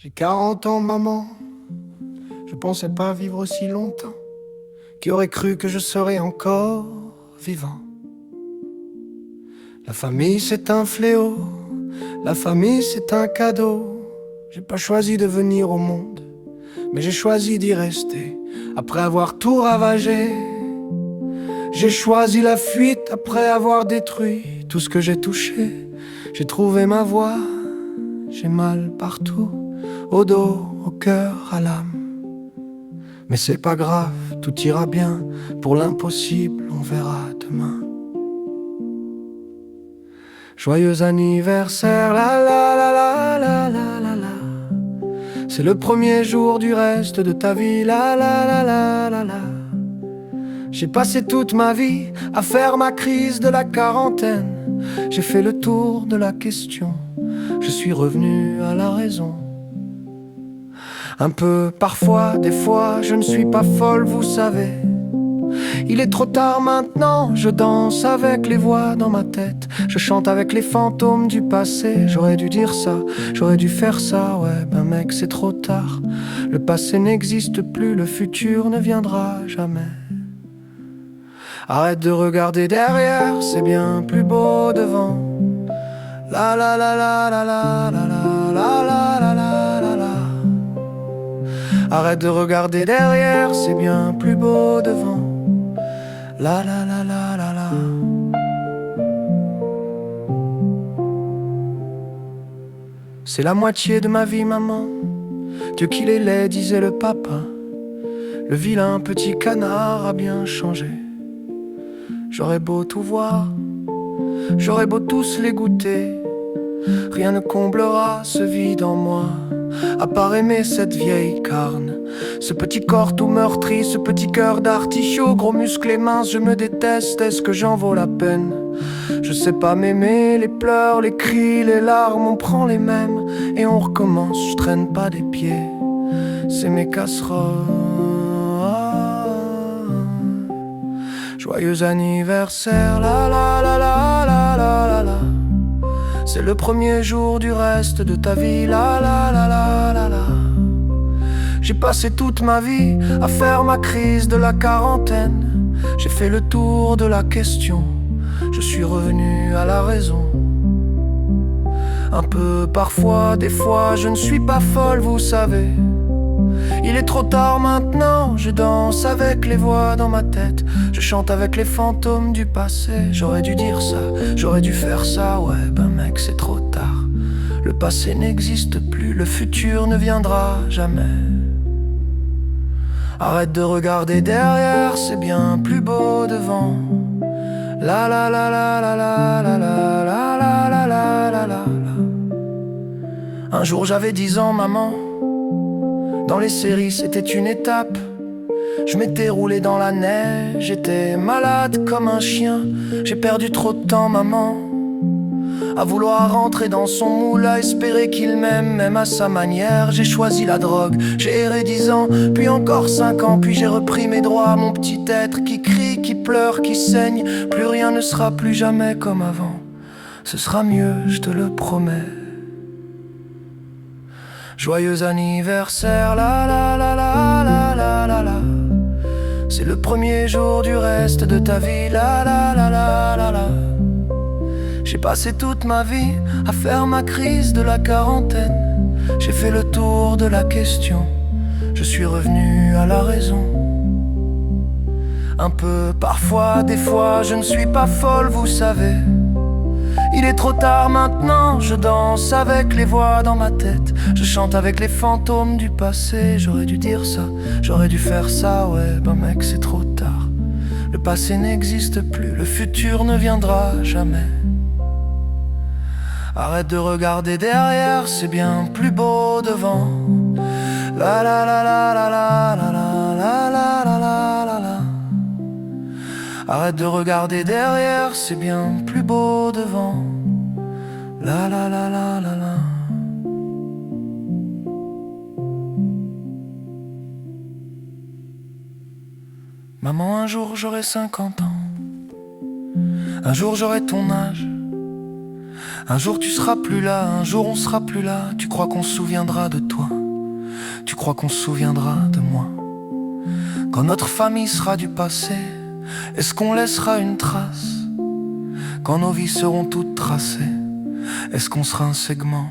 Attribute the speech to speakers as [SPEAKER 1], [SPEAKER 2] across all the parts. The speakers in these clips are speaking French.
[SPEAKER 1] J'ai 40 ans, maman. Je pensais pas vivre aussi longtemps. Qui aurait cru que je serais encore vivant? La famille, c'est un fléau. La famille, c'est un cadeau. J'ai pas choisi de venir au monde, mais j'ai choisi d'y rester. Après avoir tout ravagé, j'ai choisi la fuite. Après avoir détruit tout ce que j'ai touché, j'ai trouvé ma voie. J'ai mal partout, au dos, au cœur, à l'âme. Mais c'est pas grave, tout ira bien. Pour l'impossible, on verra demain. Joyeux anniversaire, la la la la la la la la. C'est le premier jour du reste de ta vie, la la la la la la. J'ai passé toute ma vie à faire ma crise de la quarantaine. J'ai fait le tour de la question, je suis revenu à la raison. Un peu parfois, des fois, je ne suis pas folle, vous savez. Il est trop tard maintenant, je danse avec les voix dans ma tête. Je chante avec les fantômes du passé. J'aurais dû dire ça, j'aurais dû faire ça. Ouais, ben mec, c'est trop tard. Le passé n'existe plus, le futur ne viendra jamais. Arrête de regarder derrière, c'est bien plus beau devant. La la la la la la la la la la la la la. Arrête de regarder derrière, c'est bien plus beau devant. La la la la la la. C'est la moitié de ma vie, maman. Dieu qu'il est laid, disait le papa. Le vilain petit canard a bien changé. J'aurais beau tout voir, j'aurais beau tous les goûter, rien ne comblera ce vide en moi, à part aimer cette vieille carne. Ce petit corps tout meurtri, ce petit cœur d'artichaut, gros muscles et minces, je me déteste, est-ce que j'en vaux la peine? Je sais pas m'aimer, les pleurs, les cris, les larmes, on prend les mêmes et on recommence, je traîne pas des pieds, c'est mes casseroles. Joyeux anniversaire, la la la la la la la la. C'est le premier jour du reste de ta vie, la la la la la la. J'ai passé toute ma vie à faire ma crise de la quarantaine. J'ai fait le tour de la question, je suis revenu à la raison. Un peu parfois, des fois, je ne suis pas folle, vous savez. Il est trop tard maintenant, je danse avec les voix dans ma tête. Je chante avec les fantômes du passé. J'aurais dû dire ça, j'aurais dû faire ça. Ouais, ben mec, c'est trop tard. Le passé n'existe plus, le futur ne viendra jamais. Arrête de regarder derrière, c'est bien plus beau devant. La la la la la la la la la la la la la la. Un jour j'avais 10 ans, maman. Dans les séries, c'était une étape. Je m'étais roulé dans la neige, j'étais malade comme un chien. J'ai perdu trop de temps, maman, à vouloir rentrer dans son moule, à espérer qu'il m'aime, même à sa manière. J'ai choisi la drogue, j'ai erré 10 ans, puis encore 5 ans, puis j'ai repris mes droits. Mon petit être qui crie, qui pleure, qui saigne. Plus rien ne sera plus jamais comme avant. Ce sera mieux, je te le promets. Joyeux anniversaire, la la la la la la la la. C'est le premier jour du reste de ta vie, la la la la la la. J'ai passé toute ma vie à faire ma crise de la quarantaine. J'ai fait le tour de la question, je suis revenu à la raison. Un peu parfois, des fois, je ne suis pas folle, vous savez. Il est trop tard maintenant, je danse avec les voix dans ma tête. Je chante avec les fantômes du passé. J'aurais dû dire ça, j'aurais dû faire ça. Ouais, ben mec, c'est trop tard. Le passé n'existe plus, le futur ne viendra jamais. Arrête de regarder derrière, c'est bien plus beau devant. La la la la la la la la la la la la la la. Arrête de regarder derrière, c'est bien plus beau devant. La la la la la la. Maman, un jour j'aurai 50 ans. Un jour j'aurai ton âge. Un jour tu seras plus là, un jour on sera plus là. Tu crois qu'on se souviendra de toi? Tu crois qu'on se souviendra de moi? Quand notre famille sera du passé, est-ce qu'on laissera une trace? Quand nos vies seront toutes tracées, est-ce qu'on sera un segment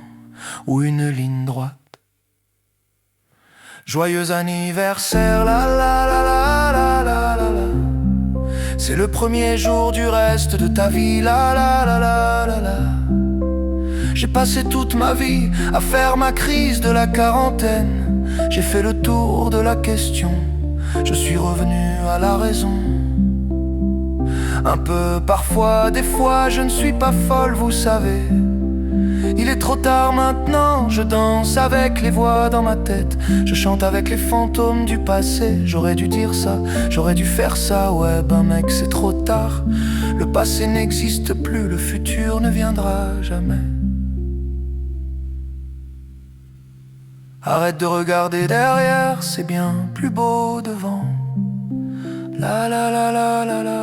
[SPEAKER 1] ou une ligne droite? Joyeux anniversaire, la la la la la la la la. C'est le premier jour du reste de ta vie, la la la la la la. J'ai passé toute ma vie à faire ma crise de la quarantaine. J'ai fait le tour de la question, je suis revenu à la raison. Un peu parfois, des fois, je ne suis pas folle, vous savez. Il est trop tard maintenant, je danse avec les voix dans ma tête. Je chante avec les fantômes du passé. J'aurais dû dire ça, j'aurais dû faire ça. Ouais ben mec, c'est trop tard. Le passé n'existe plus, le futur ne viendra jamais. Arrête de regarder derrière, c'est bien plus beau devant. La la la la la la.